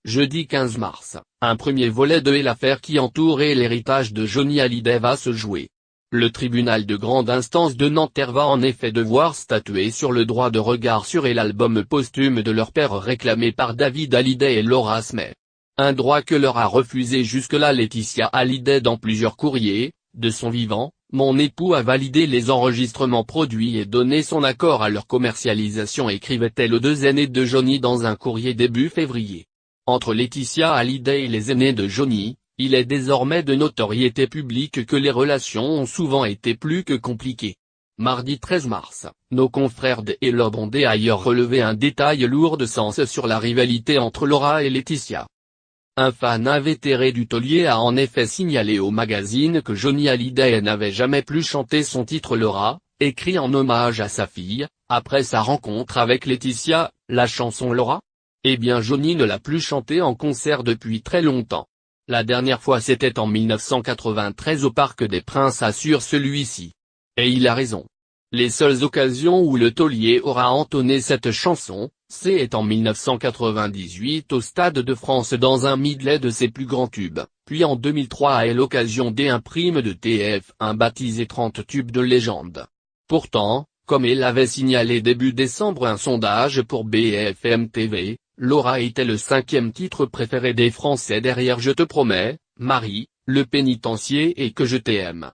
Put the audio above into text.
Jeudi 15 mars, un premier volet de l'affaire qui entourait l'héritage de Johnny Hallyday va se jouer. Le tribunal de grande instance de Nanterre va en effet devoir statuer sur le droit de regard sur l'album posthume de leur père réclamé par David Hallyday et Laura Smith. Un droit que leur a refusé jusque-là Laetitia Hallyday dans plusieurs courriers. De son vivant, mon époux a validé les enregistrements produits et donné son accord à leur commercialisation, écrivait-elle aux deux aînés de Johnny dans un courrier début février. Entre Laetitia Hallyday et les aînés de Johnny, il est désormais de notoriété publique que les relations ont souvent été plus que compliquées. Mardi 13 mars, nos confrères de El Obs ont d'ailleurs relevé un détail lourd de sens sur la rivalité entre Laura et Laetitia. Un fan invétéré du taulier a en effet signalé au magazine que Johnny Hallyday n'avait jamais plus chanté son titre Laura, écrit en hommage à sa fille, après sa rencontre avec Laetitia, la chanson Laura. Eh bien Johnny ne l'a plus chanté en concert depuis très longtemps. La dernière fois c'était en 1993 au Parc des Princes, assure celui-ci. Et il a raison. Les seules occasions où le taulier aura entonné cette chanson, c'est en 1998 au Stade de France dans un medley de ses plus grands tubes, puis en 2003 à l'occasion d'un prime de TF1 baptisé 30 tubes de légende. Pourtant, comme il l'avait signalé début décembre un sondage pour BFM TV, Laura était le 5e titre préféré des Français derrière Je te promets, Marie, Le pénitencier et Que je t'aime.